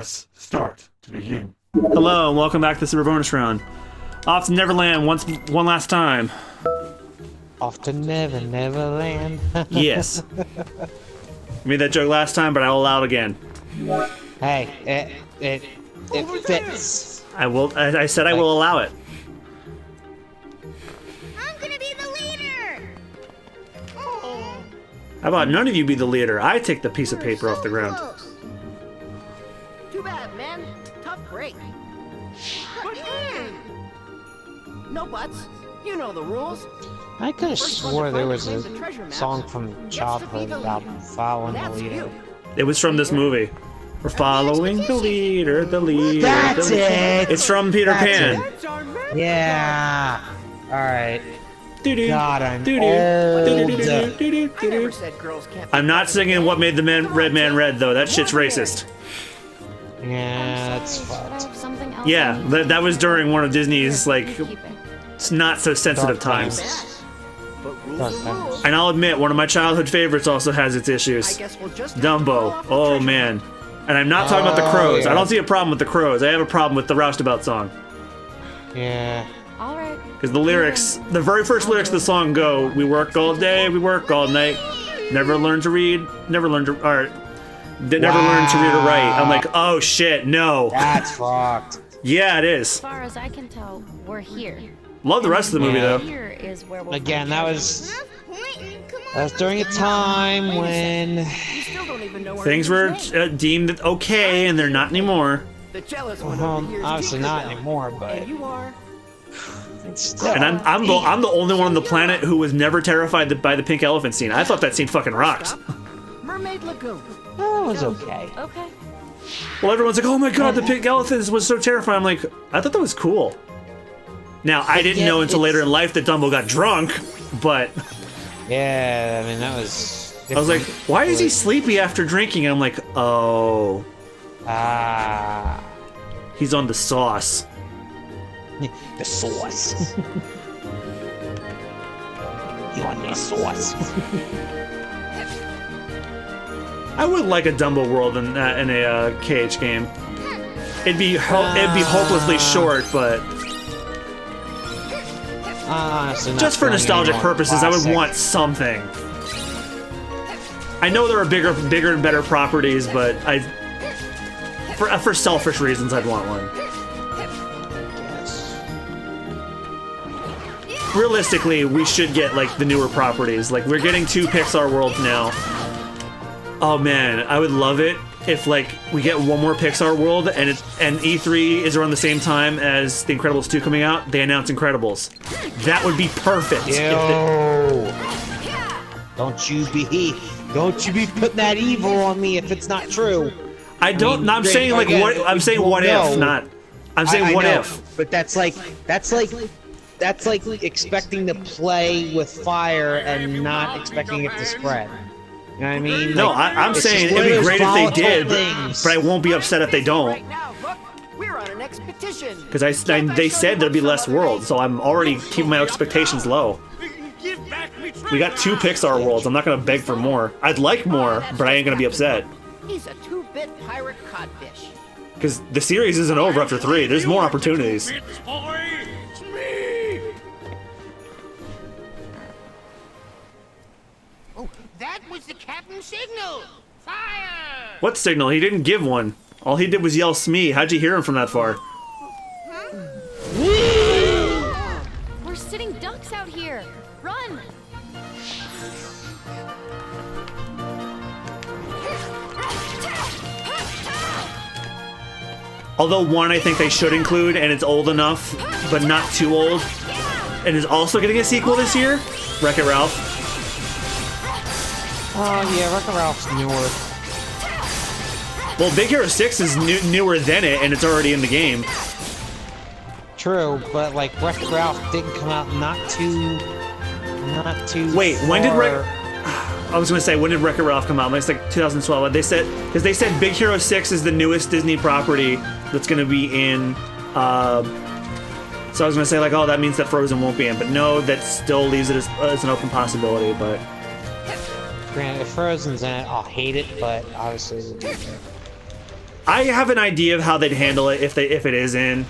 Press start to begin. Hello, and welcome back to the Super Bonus Round. Off to Neverland one last time. Off to Neverland. Yes. Made that joke last time, but I will allow it again. Hey, it fits. I said I will allow it. I'm gonna be the leader! Oh. How about none of you be the leader? I take the piece of paper off the ground. Close. Too bad, man. Tough break. No buts. You know the rules. I could have First one swore to there find was and a claim the treasure maps song from gets to childhood be the about leader. following the That's leader. you. It was from this movie. We're following the leader, the leader. That's the leader. it! It's from Peter That's Pan. That's our man. Yeah. All right. Doo-doo, God, I'm doo-doo, old. doo-doo, doo-doo, I never doo-doo. said girls can't. I'm not singing What Made the Red Man Red, though. That shit's racist. Yeah, that's fucked. Something else Yeah, that was during one of Disney's, like, Keep it. it's not so sensitive times. But rules Dark are times. rules. And I'll admit, one of my childhood favorites also has its I issues. guess we'll just have to pull Dumbo. off the Oh, treasure man. And I'm not talking about the Oh, Crows. I yeah. don't see a problem with the Crows. I have a problem with the Roustabout song. Yeah. All right. Because the lyrics, the very first lyrics of the song go, we work all day, we work all night, never learn to read, never learn to, or, never learn to read or write. I'm like, oh shit, no. That's fucked. Yeah, it is. As far as I can tell, we're here. Love the rest of the movie, Yeah. though. Here is where we'll Again, find that treasure. was during a time when You still don't even know our Things were leader's name. deemed okay, and they're not anymore. The jealous one well, over here is obviously not Tinkerbell. anymore, but And you are. it's still. And I'm the only one on the planet who was never terrified by the pink elephant scene. I thought that scene fucking rocked. Stop. Mermaid Lagoon. That was okay. Okay. Well, everyone's like, oh my god, the pink elephant was so terrifying. I'm like, I thought that was cool. Now, I didn't Yeah, know until later it's- in life that Dumbo got drunk, but Yeah, I mean that was. I was like, different. why is he sleepy after drinking? And I'm like, oh, Ah, he's on the sauce. the sauce. You want the sauce? I would like a Dumbo world in a KH game. It'd be hopelessly short, but Honestly, not just for feeling nostalgic any more purposes, I would classic. want something. I know there are bigger and better properties, but for selfish reasons, I'd want one. Yes. Realistically, we should get like the newer properties. Like we're getting 2 Pixar worlds now. Oh man, I would love it if like we get one more Pixar world and E3 is around the same time as The Incredibles 2 coming out. They announce Incredibles. That would be perfect. if Yo. Don't you be putting that evil on me if it's not true. I don't. mean, I'm saying like again, what. I'm saying well, what no. if, not. I'm saying I what know, if. But that's like expecting to play with fire and not expecting it to spread. You know what I mean? No, Like, I'm it's saying just it'd be one of great those if they did, volatile things. but I won't be upset if they don't. Right now, look, we're on an expedition. Because they said there'd be less worlds, so I'm already keeping my expectations low. We got 2 Pixar worlds. I'm not gonna beg for more. I'd like more, but I ain't gonna be upset. He's a 2-bit pirate codfish. Because the series isn't over after 3. There's more opportunities. Oh, that was the captain's signal! Fire! What signal? He didn't give one. All he did was yell Smee. How'd you hear him from that far? We're sitting ducks out here. Run! Although one I think they should include, and it's old enough, but not too old, and is also getting a sequel this year, Wreck-It Ralph. Oh yeah, Wreck-It Ralph's newer. Well, Big Hero 6 is newer than it, and it's already in the game. True, but like Wreck-It Ralph didn't come out not too. Wait, when did far- I was gonna say, when did Wreck-It Ralph come out? It's like 2012. They said, because they said Big Hero 6 is the newest Disney property that's gonna be in. So I was gonna say like, oh, that means that Frozen won't be in, but no, that still leaves it as an open possibility. But Granted, if Frozen's in it, I'll hate it, but obviously it'll be there. I have an idea of how they'd handle it if it is in,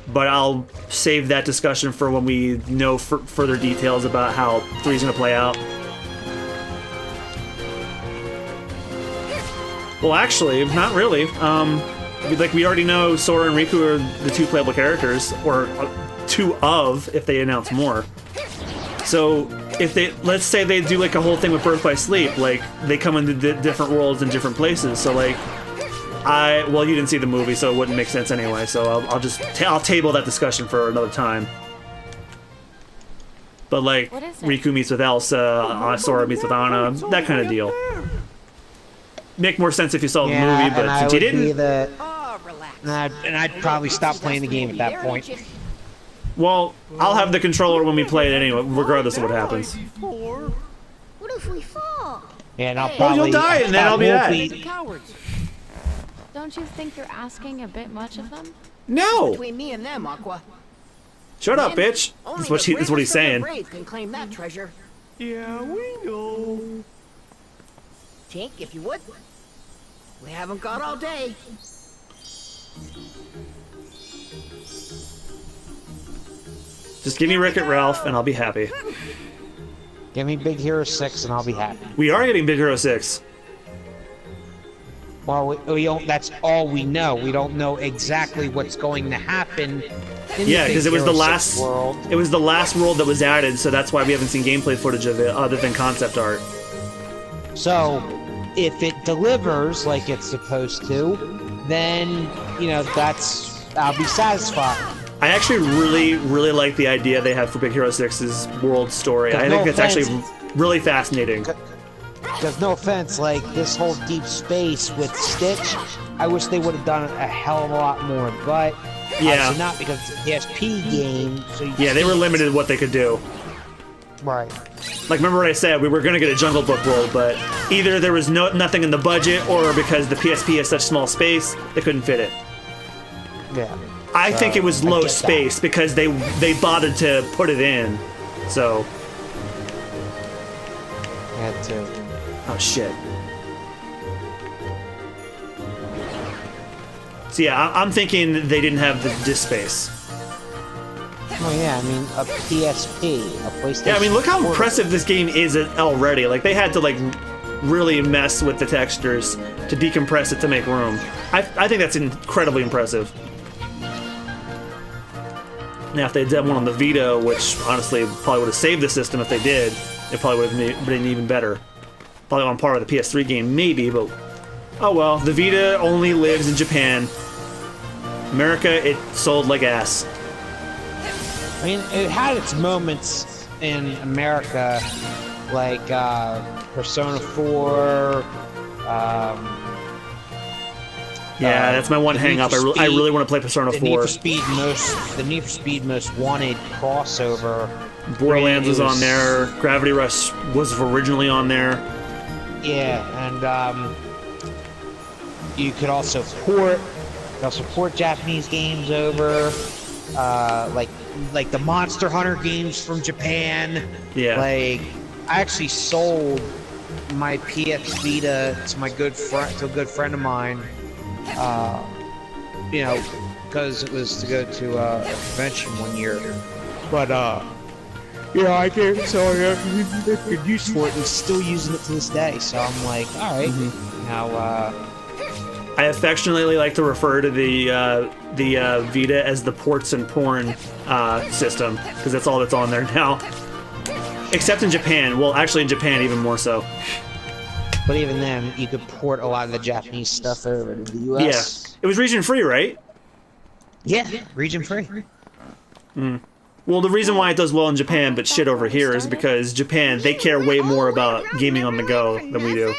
but I'll save that discussion for when we know further details about how 3's gonna play out. Well, actually, not really. Like we already know, Sora and Riku are the 2 playable characters, or 2 of if they announce more. So if let's say they do like a whole thing with Birth by Sleep, like they come into different worlds in different places. So like, well, you didn't see the movie, so it wouldn't make sense anyway. So I'll table that discussion for another time. But like, Riku meets with Elsa, Sora meets with Anna, that kind of deal. Make more sense if you saw the movie, but since you didn't, and I'd probably stop playing the game at that point. Well, I'll have the controller when we play it anyway, regardless of what happens. What if we fall? Yeah, and I'll probably... you'll die, and then I'll be that. Don't you think you're asking a bit much of them? No! Between me and them, Aqua. Shut up, bitch! That's what he's saying. Can claim that treasure. Yeah, we know. Tink, if you would. We haven't got all day. Just give me Wreck-It Ralph, and I'll be happy. Give me Big Hero 6 and I'll be happy. We are getting Big Hero 6. Well, we don't, that's all we know. We don't know exactly what's going to happen. Yeah, because it was the last world. It was the last world that was added, so that's why we haven't seen gameplay footage of it other than concept art. So, if it delivers like it's supposed to, then I'll be satisfied. I actually really like the idea they have for Big Hero 6's world story. I think it's actually really fascinating. Because no offense, like this whole deep space with Stitch, I wish they would have done a hell of a lot more, but yeah, not because it's a PSP game. So yeah, they were limited what they could do. Right. Like, remember what I said? We were gonna get a Jungle Book world, but either there was nothing in the budget, or because the PSP has such small space, they couldn't fit it. Yeah. I think it was low space because they bothered to put it in. So. Had to. Oh shit. So yeah, I'm thinking they didn't have the disk space. Oh yeah, I mean a PSP, a PlayStation. Yeah, I mean look how impressive this game is already. Like they had to like really mess with the textures to decompress it to make room. I think that's incredibly impressive. Now if they'd done one on the Vita, which honestly probably would have saved the system if they did, it probably would have been even better. Probably on par with the PS3 game, maybe, but oh well. The Vita only lives in Japan. America, it sold like ass. I mean, it had its moments in America, like Persona 4. Yeah, that's my one hang-up. I really want to play Persona 4. The Need for Speed Most Wanted crossover. Borderlands was on there. Gravity Rush was originally on there. Yeah, and you could also port Japanese games over, like the Monster Hunter games from Japan. Yeah. Like, I actually sold my PS Vita to a good friend of mine. Because it was to go to a convention one year. But I gave it so I have good use for it, and still using it to this day. So I'm like, all right, I affectionately like to refer to the Vita as the ports and porn system, because that's all that's on there now. Except in Japan. Well, actually in Japan even more so. But even then, you could port a lot of the Japanese stuff over to the US. Yeah. It was region free, right? Yeah, region free. Well, the reason why it does well in Japan but shit over here is because Japan, they care way more about gaming on the go than we do.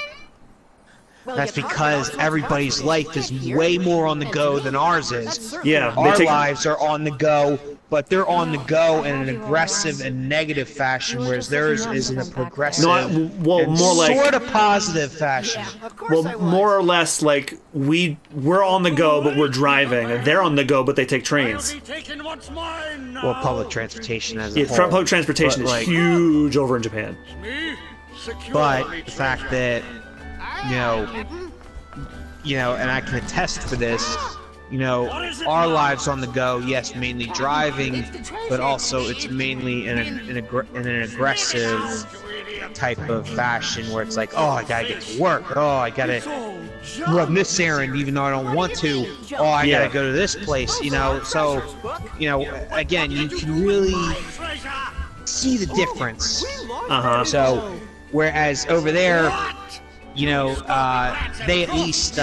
That's because everybody's life is way more on the go than ours is. Yeah, our lives are on the go, but they're on the go in an aggressive and negative fashion, whereas theirs is in a progressive, more like sort of positive fashion. Well, more or less like we're on the go, but we're driving, and they're on the go, but they take trains. Well, public transportation as a whole. Public transportation is huge over in you know, and I can attest to this, you know, our lives on the go, yes, mainly driving, but also it's mainly in an aggressive type of fashion where it's like, oh, I gotta get to work, oh, I gotta run this errand even though I don't want to, oh, I gotta go to this place, you know. So, you know, again, you can really see the difference. So, whereas over there, you know, they at least,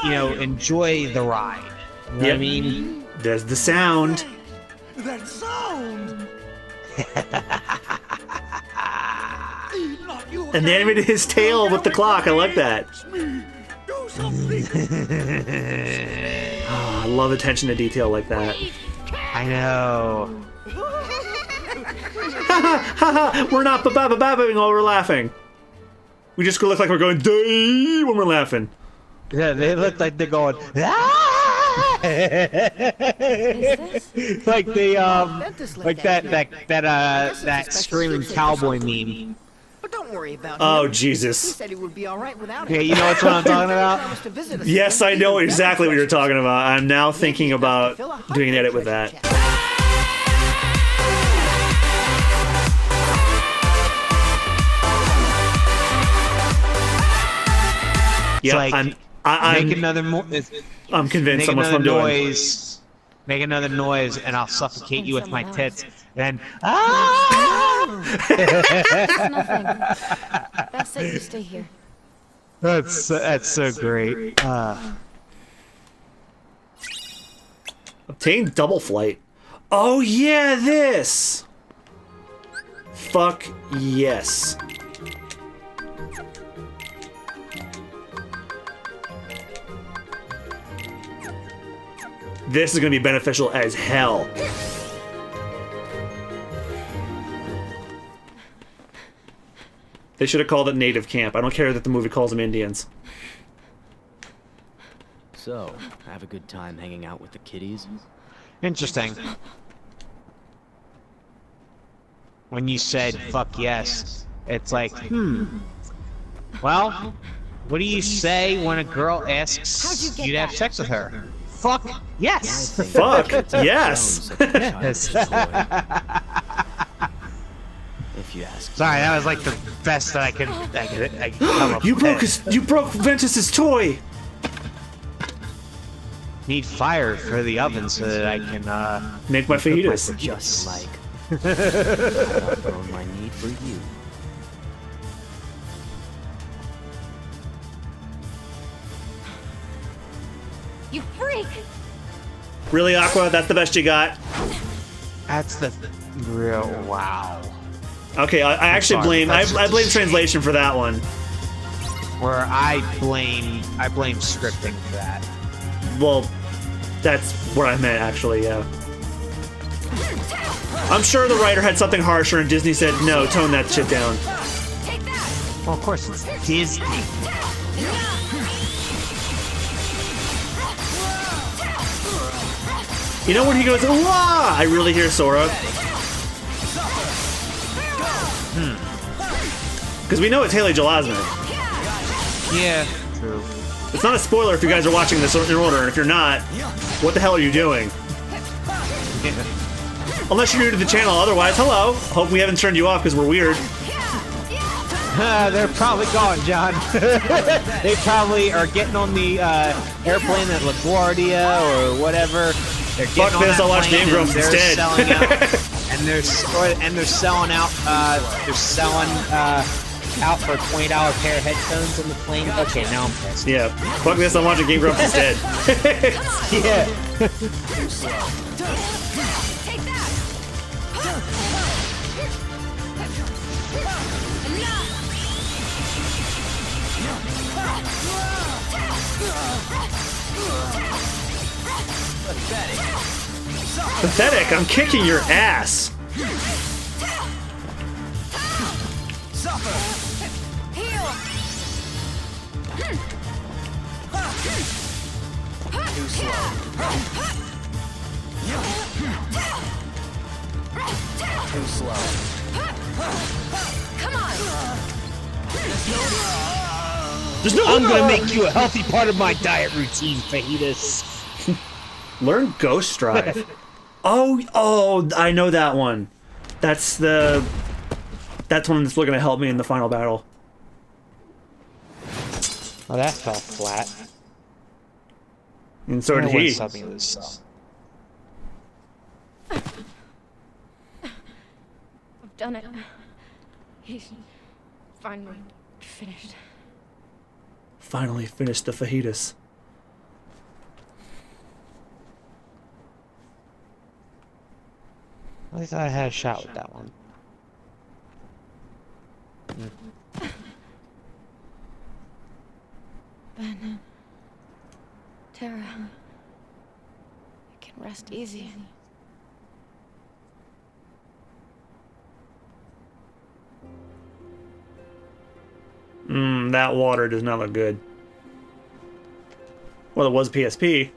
you know, enjoy the ride. You know what I mean? There's the sound. That sound! And they animated his tail with the clock. I like that. Do something! Oh, I love attention to detail like that. I know. We're not ba-ba-ba-ba-ing while we're laughing. We just look like we're going day when we're laughing. Yeah, they look like they're going. Ah! Like they like that screaming cowboy meme. But don't worry about Oh him. He Jesus! said he would be all right without Yeah, him. you know what I'm talking about? Promised to visit us Yes, again. I know exactly what you're talking about. I'm now thinking about doing an edit with that. It's Yeah, like, I'm make another I'm convinced make someone's another from doing. noise. Make another noise, and I'll suffocate you with my tits. And ah! Nothing. Best that you stay here. That's so great. Obtain double flight. Oh yeah, this. Fuck yes. This is gonna be beneficial as hell. They should have called it Native Camp. I don't care that the movie calls them Indians. So, have a good time hanging out with the kiddies? Interesting. When you said "fuck yes," it's like, well, what do you say when a girl asks you to have sex with her? Fuck yes. Fuck yes. If you ask. Sorry, that was like the best that I could come up You with. broke Ventus's toy. Need fire for the oven so that I can Make my fajitas. Just like I've outgrown my need for you. You freak! Really, Aqua? That's the best you got? That's the real wow. Okay, I actually blame I blame translation for that one. Where I blame scripting for that. Well, that's what I meant actually. Yeah. I'm sure the writer had something harsher, and Disney said, "No, tone that shit down." Take that! Well, of course it's Disney. You know when he goes, "Wah!" I really hear Sora. Because we know it's Haley Joel Osment. Yeah, true. It's not a spoiler if you guys are watching this in order, and if you're not, what the hell are you doing? Unless you're new to the channel, otherwise, hello. Hope we haven't turned you off because we're weird. They're probably gone, John. They probably are getting on the airplane at LaGuardia or whatever. They're getting Fuck on this, that I'll watch plane Game Grumps and they're instead. selling out, and they're selling out. They're selling out for a $20 pair of headphones on the plane. Okay, now I'm pissed. Yeah. Fuck this, I'm watching Game Grumps instead. Yeah. Take that! Pathetic, I'm kicking your ass. Heal! Too slow. Come on! There's no. I'm gonna make you a healthy part of my diet routine, fajitas. Learn Ghost Drive. Oh, I know that one. That's one that's going to help me in the final battle. Oh, that fell flat. And so did he. I've done it. He's finally finished. Finally finished the fajitas. I thought I had a shot with that one. Ben, Tara, you can rest easy. That water does not look good. Well, it was PSP.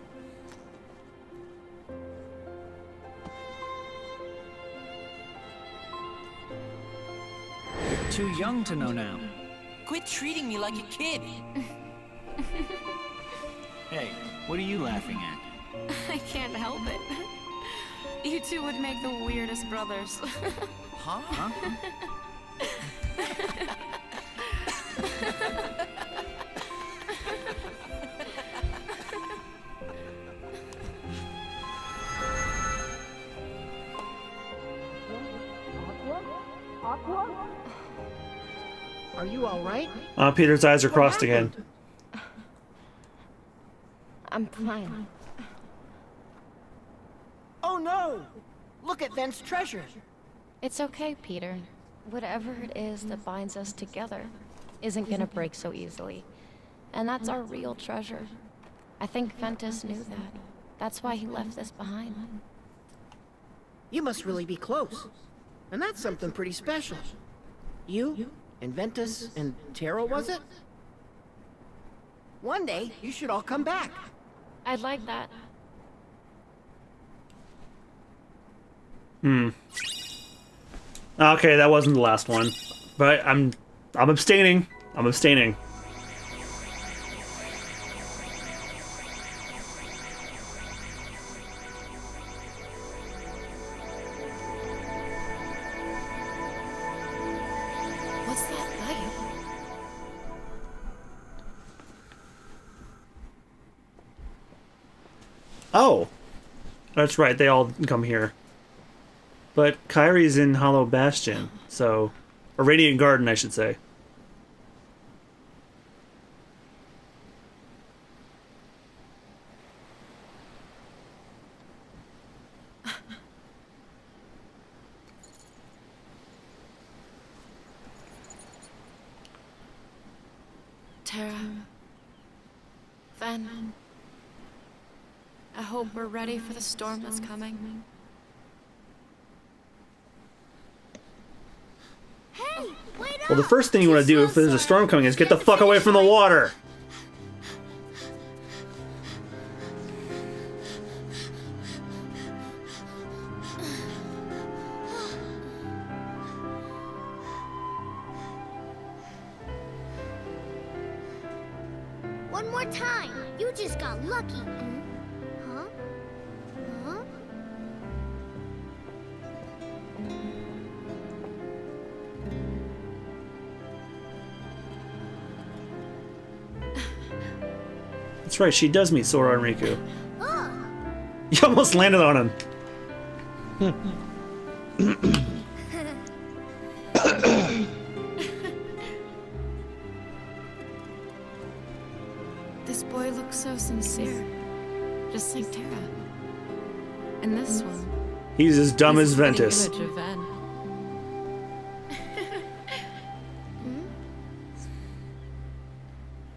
Too young to know now. Quit treating me like a kid. Hey, what are you laughing at? I can't help it. You two would make the weirdest brothers. Huh? Are you all right? Peter's eyes are crossed again. I'm fine. Oh no! Look at Vent's treasure. It's okay, Peter. Whatever it is that binds us together isn't gonna break so easily. And that's our real treasure. I think Ventus knew that. That's why he left this behind. You must really be close. And that's something pretty special. You, and Ventus, and Tara, was it? One day, you should all come back. I'd like that. Okay, that wasn't the last one. But I'm abstaining. I'm abstaining. What's that light? Oh. That's right, they all come here. But Kyrie's in Hollow Bastion, so... Or Radiant Garden, I should say. Tara. Ven. I hope we're ready for the storm that's coming. Hey, wait up! Well, the first thing you want to do if there's a storm coming is get the fuck away from the water! One more time. You just got lucky. Huh? Huh? That's right, she does meet Sora and Riku. Oh. You almost landed on him. This boy looks so sincere. Just like Tara. And this one. He's as dumb as He's a fitting Ventus. image of Ven.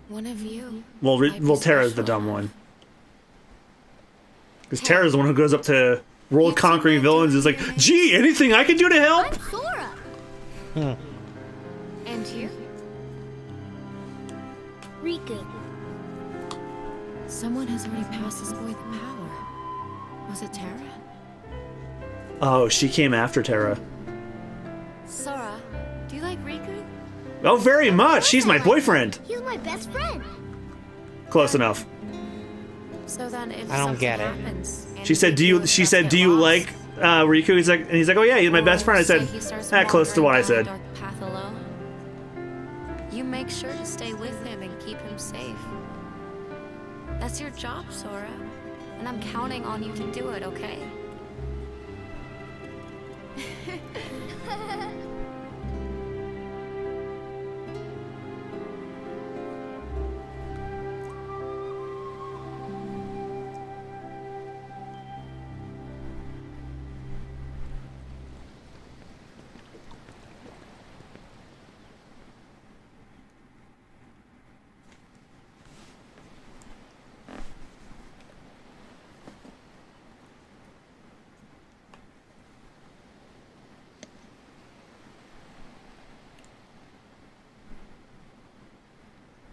One of you. Well, might be Tara's the special. dumb one. Because Tara's the one who goes up to world-conquering villains and is like, gee, anything I can do to help? I'm Sora. And you. Riku. Someone has already passed this boy the power. Was it Tara? Oh, she came after Tara. Sora, do you like Riku? Oh, very much. She's my boyfriend. He's my best friend. Close enough. So then if I don't get it. happens, She said, "Do you?" She said, "Do you like Riku?" He's like, "Oh yeah, he's my best friend." I said, close to what I said. Path alone, you make sure to stay with him and keep him safe. That's your job, Sora, and I'm counting on you to do it. Okay?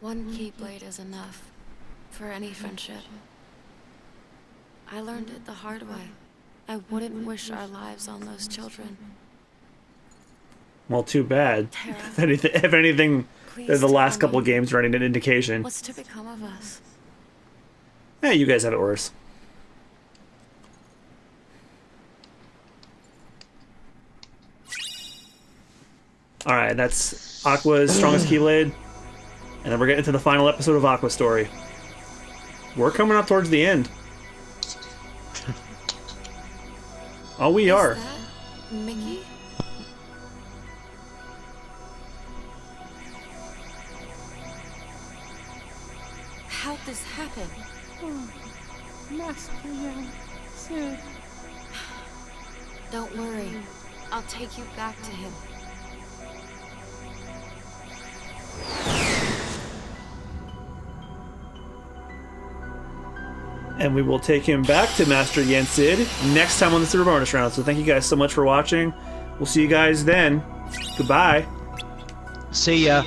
One Keyblade is enough for any friendship. I learned it the hard way. I wouldn't wish our lives on those children. Well, too bad. Tara, If anything, please the last tell couple of me, games running an indication. what's to become of us? Hey, you guys have it worse. All right, that's Aqua's strongest Keyblade. And then we're getting to the final episode of Aqua's story. We're coming up towards the end. Oh, we are. Is that Mickey? How'd this happen? Master Yan said. Don't worry. I'll take you back to him. And we will take him back to Master Yensid next time on the Super Bonus Round. So thank you guys so much for watching. We'll see you guys then. Goodbye. See ya.